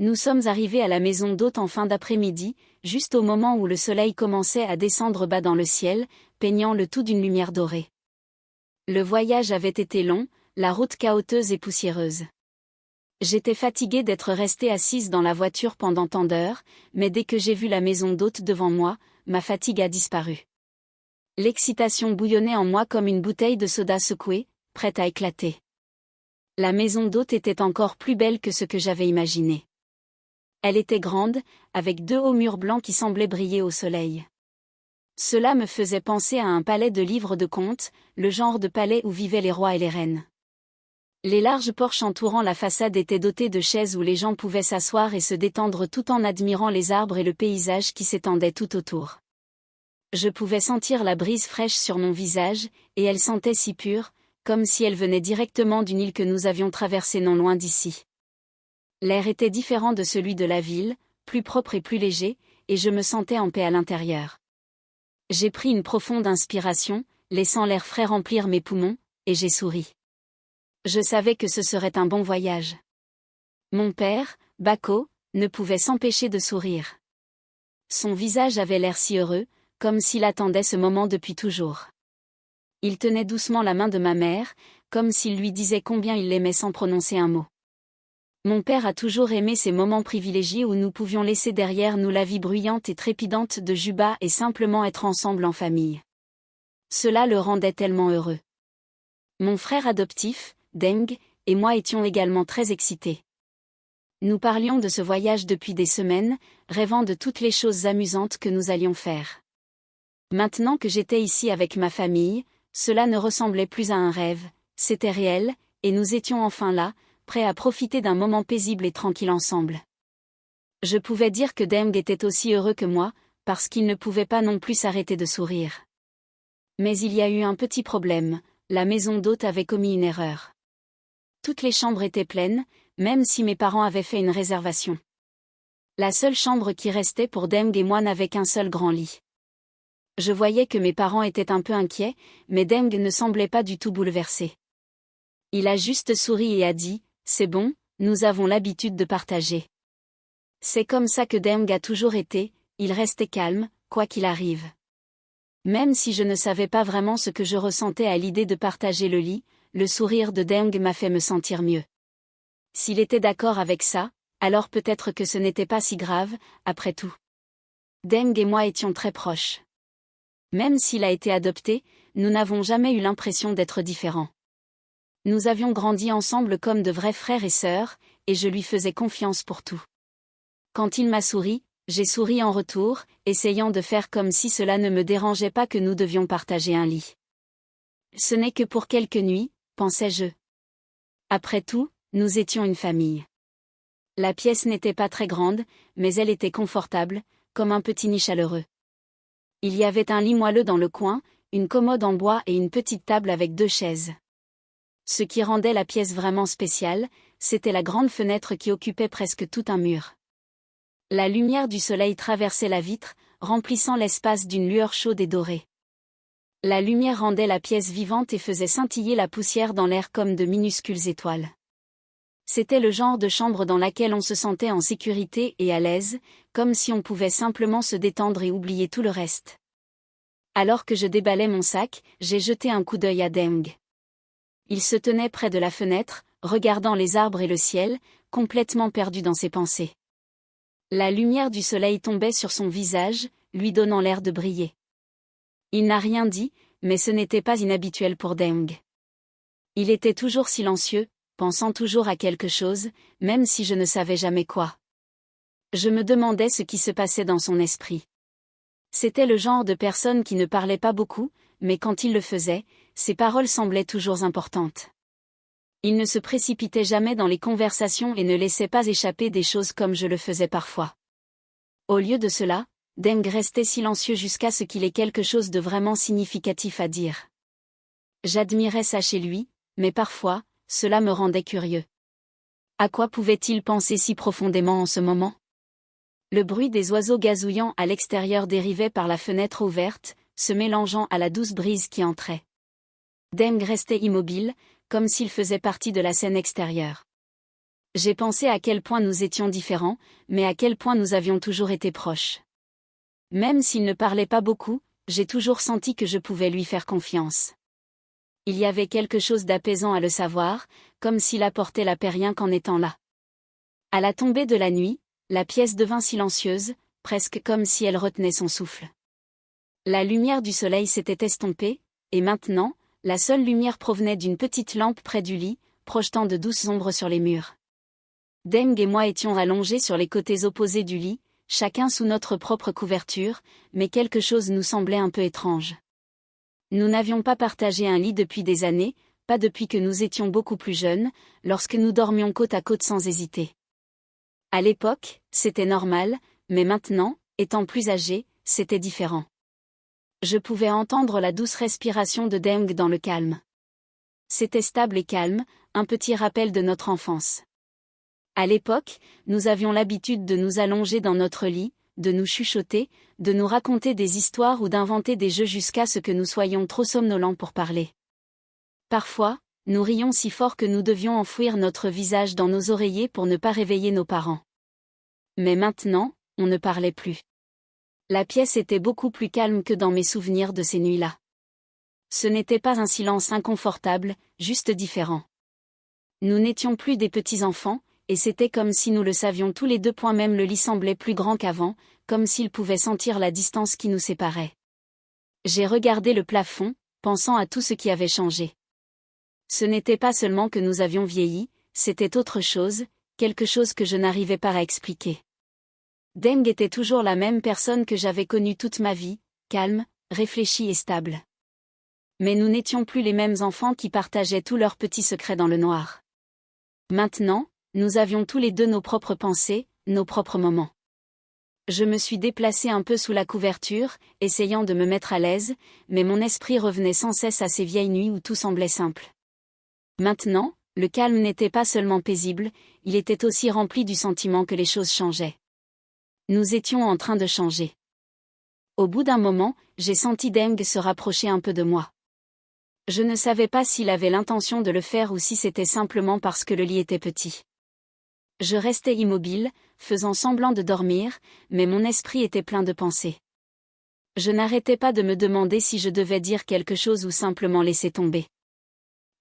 Nous sommes arrivés à la maison d'hôte en fin d'après-midi, juste au moment où le soleil commençait à descendre bas dans le ciel, peignant le tout d'une lumière dorée. Le voyage avait été long, la route cahoteuse et poussiéreuse. J'étais fatiguée d'être restée assise dans la voiture pendant tant d'heures, mais dès que j'ai vu la maison d'hôte devant moi, ma fatigue a disparu. L'excitation bouillonnait en moi comme une bouteille de soda secouée, prête à éclater. La maison d'hôte était encore plus belle que ce que j'avais imaginé. Elle était grande, avec 2 hauts murs blancs qui semblaient briller au soleil. Cela me faisait penser à un palais de livres de contes, le genre de palais où vivaient les rois et les reines. Les larges porches entourant la façade étaient dotées de chaises où les gens pouvaient s'asseoir et se détendre tout en admirant les arbres et le paysage qui s'étendait tout autour. Je pouvais sentir la brise fraîche sur mon visage, et elle sentait si pure, comme si elle venait directement d'une île que nous avions traversée non loin d'ici. L'air était différent de celui de la ville, plus propre et plus léger, et je me sentais en paix à l'intérieur. J'ai pris une profonde inspiration, laissant l'air frais remplir mes poumons, et j'ai souri. Je savais que ce serait un bon voyage. Mon père, Bako, ne pouvait s'empêcher de sourire. Son visage avait l'air si heureux, comme s'il attendait ce moment depuis toujours. Il tenait doucement la main de ma mère, comme s'il lui disait combien il l'aimait sans prononcer un mot. Mon père a toujours aimé ces moments privilégiés où nous pouvions laisser derrière nous la vie bruyante et trépidante de Juba et simplement être ensemble en famille. Cela le rendait tellement heureux. Mon frère adoptif, Deng, et moi étions également très excités. Nous parlions de ce voyage depuis des semaines, rêvant de toutes les choses amusantes que nous allions faire. Maintenant que j'étais ici avec ma famille, cela ne ressemblait plus à un rêve, c'était réel, et nous étions enfin là, prêts à profiter d'un moment paisible et tranquille ensemble. Je pouvais dire que Deng était aussi heureux que moi, parce qu'il ne pouvait pas non plus s'arrêter de sourire. Mais il y a eu un petit problème, la maison d'hôte avait commis une erreur. Toutes les chambres étaient pleines, même si mes parents avaient fait une réservation. La seule chambre qui restait pour Deng et moi n'avait qu'un seul grand lit. Je voyais que mes parents étaient un peu inquiets, mais Deng ne semblait pas du tout bouleversé. Il a juste souri et a dit, « C'est bon, nous avons l'habitude de partager. » C'est comme ça que Deng a toujours été, il restait calme, quoi qu'il arrive. Même si je ne savais pas vraiment ce que je ressentais à l'idée de partager le lit, le sourire de Deng m'a fait me sentir mieux. S'il était d'accord avec ça, alors peut-être que ce n'était pas si grave, après tout. Deng et moi étions très proches. Même s'il a été adopté, nous n'avons jamais eu l'impression d'être différents. Nous avions grandi ensemble comme de vrais frères et sœurs, et je lui faisais confiance pour tout. Quand il m'a souri, j'ai souri en retour, essayant de faire comme si cela ne me dérangeait pas que nous devions partager un lit. Ce n'est que pour quelques nuits, pensais-je. Après tout, nous étions une famille. La pièce n'était pas très grande, mais elle était confortable, comme un petit nid chaleureux. Il y avait un lit moelleux dans le coin, une commode en bois et une petite table avec 2 chaises. Ce qui rendait la pièce vraiment spéciale, c'était la grande fenêtre qui occupait presque tout un mur. La lumière du soleil traversait la vitre, remplissant l'espace d'une lueur chaude et dorée. La lumière rendait la pièce vivante et faisait scintiller la poussière dans l'air comme de minuscules étoiles. C'était le genre de chambre dans laquelle on se sentait en sécurité et à l'aise, comme si on pouvait simplement se détendre et oublier tout le reste. Alors que je déballais mon sac, j'ai jeté un coup d'œil à Deng. Il se tenait près de la fenêtre, regardant les arbres et le ciel, complètement perdu dans ses pensées. La lumière du soleil tombait sur son visage, lui donnant l'air de briller. Il n'a rien dit, mais ce n'était pas inhabituel pour Deng. Il était toujours silencieux, pensant toujours à quelque chose, même si je ne savais jamais quoi. Je me demandais ce qui se passait dans son esprit. C'était le genre de personne qui ne parlait pas beaucoup, mais quand il le faisait, ses paroles semblaient toujours importantes. Il ne se précipitait jamais dans les conversations et ne laissait pas échapper des choses comme je le faisais parfois. Au lieu de cela, Deng restait silencieux jusqu'à ce qu'il ait quelque chose de vraiment significatif à dire. J'admirais ça chez lui, mais parfois, cela me rendait curieux. À quoi pouvait-il penser si profondément en ce moment ? Le bruit des oiseaux gazouillant à l'extérieur dérivait par la fenêtre ouverte, se mélangeant à la douce brise qui entrait. Deng restait immobile, comme s'il faisait partie de la scène extérieure. J'ai pensé à quel point nous étions différents, mais à quel point nous avions toujours été proches. Même s'il ne parlait pas beaucoup, j'ai toujours senti que je pouvais lui faire confiance. Il y avait quelque chose d'apaisant à le savoir, comme s'il apportait la paix rien qu'en étant là. À la tombée de la nuit, la pièce devint silencieuse, presque comme si elle retenait son souffle. La lumière du soleil s'était estompée, et maintenant, la seule lumière provenait d'une petite lampe près du lit, projetant de douces ombres sur les murs. Deng et moi étions allongés sur les côtés opposés du lit, chacun sous notre propre couverture, mais quelque chose nous semblait un peu étrange. Nous n'avions pas partagé un lit depuis des années, pas depuis que nous étions beaucoup plus jeunes, lorsque nous dormions côte à côte sans hésiter. À l'époque, c'était normal, mais maintenant, étant plus âgé, c'était différent. Je pouvais entendre la douce respiration de Deng dans le calme. C'était stable et calme, un petit rappel de notre enfance. À l'époque, nous avions l'habitude de nous allonger dans notre lit, de nous chuchoter, de nous raconter des histoires ou d'inventer des jeux jusqu'à ce que nous soyons trop somnolents pour parler. Parfois, nous rions si fort que nous devions enfouir notre visage dans nos oreillers pour ne pas réveiller nos parents. Mais maintenant, on ne parlait plus. La pièce était beaucoup plus calme que dans mes souvenirs de ces nuits-là. Ce n'était pas un silence inconfortable, juste différent. Nous n'étions plus des petits-enfants, et c'était comme si nous le savions tous les deux. Même le lit semblait plus grand qu'avant, comme s'il pouvait sentir la distance qui nous séparait. J'ai regardé le plafond, pensant à tout ce qui avait changé. Ce n'était pas seulement que nous avions vieilli, c'était autre chose, quelque chose que je n'arrivais pas à expliquer. Deng était toujours la même personne que j'avais connue toute ma vie, calme, réfléchie et stable. Mais nous n'étions plus les mêmes enfants qui partageaient tous leurs petits secrets dans le noir. Maintenant, nous avions tous les deux nos propres pensées, nos propres moments. Je me suis déplacée un peu sous la couverture, essayant de me mettre à l'aise, mais mon esprit revenait sans cesse à ces vieilles nuits où tout semblait simple. Maintenant, le calme n'était pas seulement paisible, il était aussi rempli du sentiment que les choses changeaient. Nous étions en train de changer. Au bout d'un moment, j'ai senti Deng se rapprocher un peu de moi. Je ne savais pas s'il avait l'intention de le faire ou si c'était simplement parce que le lit était petit. Je restais immobile, faisant semblant de dormir, mais mon esprit était plein de pensées. Je n'arrêtais pas de me demander si je devais dire quelque chose ou simplement laisser tomber.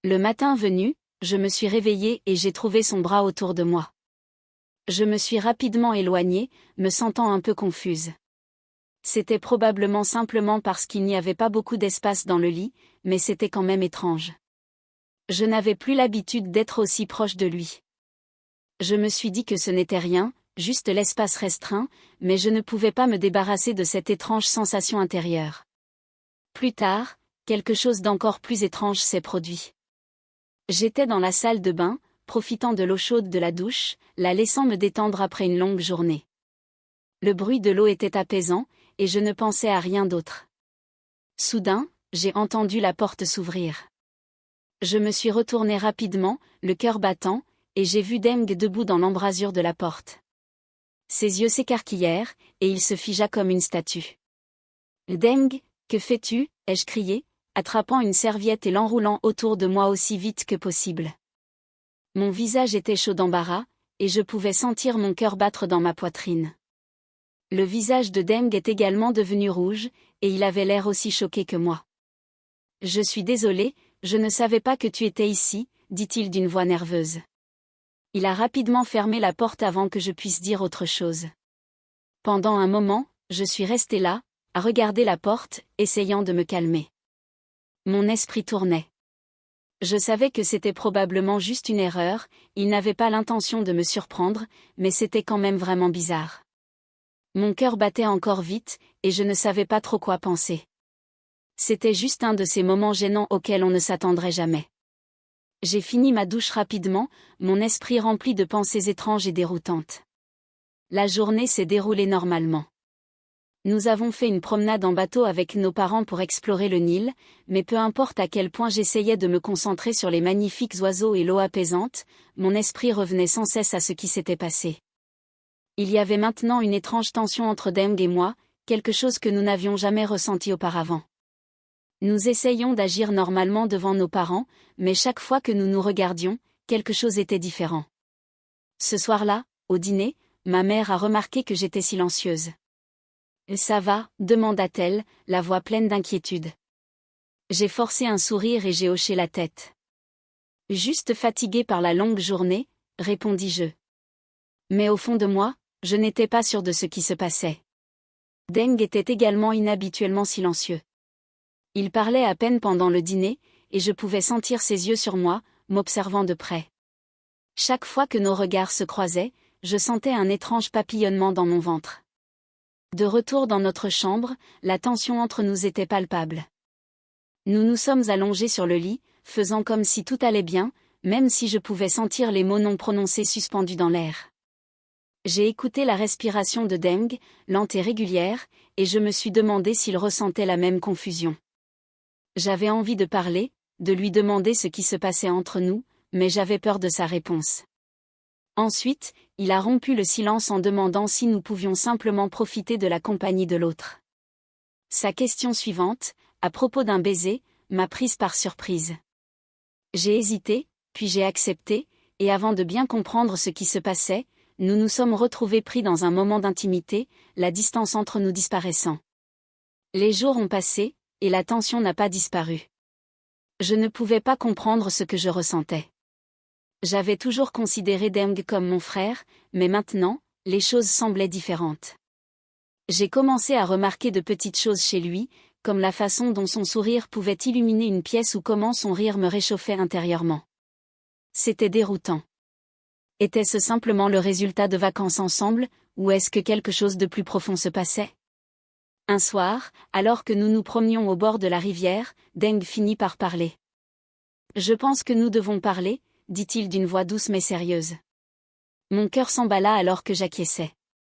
Le matin venu, je me suis réveillée et j'ai trouvé son bras autour de moi. Je me suis rapidement éloignée, me sentant un peu confuse. C'était probablement simplement parce qu'il n'y avait pas beaucoup d'espace dans le lit, mais c'était quand même étrange. Je n'avais plus l'habitude d'être aussi proche de lui. Je me suis dit que ce n'était rien, juste l'espace restreint, mais je ne pouvais pas me débarrasser de cette étrange sensation intérieure. Plus tard, quelque chose d'encore plus étrange s'est produit. J'étais dans la salle de bain, profitant de l'eau chaude de la douche, la laissant me détendre après une longue journée. Le bruit de l'eau était apaisant, et je ne pensais à rien d'autre. Soudain, j'ai entendu la porte s'ouvrir. Je me suis retournée rapidement, le cœur battant, et j'ai vu Deng debout dans l'embrasure de la porte. Ses yeux s'écarquillèrent, et il se figea comme une statue. « Deng, que fais-tu » ai-je crié, attrapant une serviette et l'enroulant autour de moi aussi vite que possible. Mon visage était chaud d'embarras, et je pouvais sentir mon cœur battre dans ma poitrine. Le visage de Deng est également devenu rouge, et il avait l'air aussi choqué que moi. « Je suis désolé, je ne savais pas que tu étais ici, dit-il d'une voix nerveuse. Il a rapidement fermé la porte avant que je puisse dire autre chose. Pendant un moment, je suis restée là, à regarder la porte, essayant de me calmer. Mon esprit tournait. Je savais que c'était probablement juste une erreur, il n'avait pas l'intention de me surprendre, mais c'était quand même vraiment bizarre. Mon cœur battait encore vite, et je ne savais pas trop quoi penser. C'était juste un de ces moments gênants auxquels on ne s'attendrait jamais. J'ai fini ma douche rapidement, mon esprit rempli de pensées étranges et déroutantes. La journée s'est déroulée normalement. Nous avons fait une promenade en bateau avec nos parents pour explorer le Nil, mais peu importe à quel point j'essayais de me concentrer sur les magnifiques oiseaux et l'eau apaisante, mon esprit revenait sans cesse à ce qui s'était passé. Il y avait maintenant une étrange tension entre Deng et moi, quelque chose que nous n'avions jamais ressenti auparavant. Nous essayions d'agir normalement devant nos parents, mais chaque fois que nous nous regardions, quelque chose était différent. Ce soir-là, au dîner, ma mère a remarqué que j'étais silencieuse. « Ça va ?» demanda-t-elle, la voix pleine d'inquiétude. J'ai forcé un sourire et j'ai hoché la tête. « Juste fatiguée par la longue journée », répondis-je. Mais au fond de moi, je n'étais pas sûre de ce qui se passait. Deng était également inhabituellement silencieux. Il parlait à peine pendant le dîner, et je pouvais sentir ses yeux sur moi, m'observant de près. Chaque fois que nos regards se croisaient, je sentais un étrange papillonnement dans mon ventre. De retour dans notre chambre, la tension entre nous était palpable. Nous nous sommes allongés sur le lit, faisant comme si tout allait bien, même si je pouvais sentir les mots non prononcés suspendus dans l'air. J'ai écouté la respiration de Deng, lente et régulière, et je me suis demandé s'il ressentait la même confusion. J'avais envie de parler, de lui demander ce qui se passait entre nous, mais j'avais peur de sa réponse. Ensuite, il a rompu le silence en demandant si nous pouvions simplement profiter de la compagnie de l'autre. Sa question suivante, à propos d'un baiser, m'a prise par surprise. J'ai hésité, puis j'ai accepté, et avant de bien comprendre ce qui se passait, nous nous sommes retrouvés pris dans un moment d'intimité, la distance entre nous disparaissant. Les jours ont passé, et la tension n'a pas disparu. Je ne pouvais pas comprendre ce que je ressentais. J'avais toujours considéré Deng comme mon frère, mais maintenant, les choses semblaient différentes. J'ai commencé à remarquer de petites choses chez lui, comme la façon dont son sourire pouvait illuminer une pièce ou comment son rire me réchauffait intérieurement. C'était déroutant. Était-ce simplement le résultat de vacances ensemble, ou est-ce que quelque chose de plus profond se passait? Un soir, alors que nous nous promenions au bord de la rivière, Deng finit par parler. « Je pense que nous devons parler », dit-il d'une voix douce mais sérieuse. Mon cœur s'emballa alors que j'acquiesçais.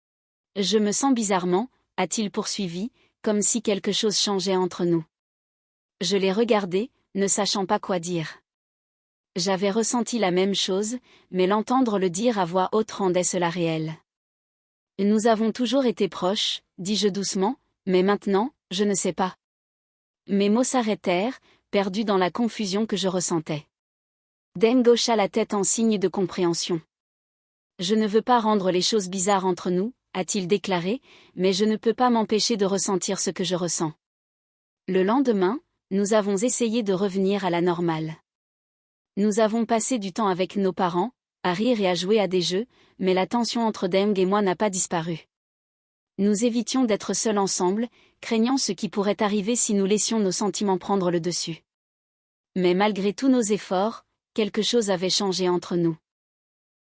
« Je me sens bizarrement », a-t-il poursuivi, comme si quelque chose changeait entre nous. Je l'ai regardé, ne sachant pas quoi dire. J'avais ressenti la même chose, mais l'entendre le dire à voix haute rendait cela réel. « Nous avons toujours été proches, dis-je doucement, mais maintenant, je ne sais pas. » Mes mots s'arrêtèrent, perdus dans la confusion que je ressentais. Deng hocha la tête en signe de compréhension. « Je ne veux pas rendre les choses bizarres entre nous, » a-t-il déclaré, mais je ne peux pas m'empêcher de ressentir ce que je ressens. Le lendemain, nous avons essayé de revenir à la normale. Nous avons passé du temps avec nos parents, à rire et à jouer à des jeux, mais la tension entre Deng et moi n'a pas disparu. Nous évitions d'être seuls ensemble, craignant ce qui pourrait arriver si nous laissions nos sentiments prendre le dessus. Mais malgré tous nos efforts, quelque chose avait changé entre nous.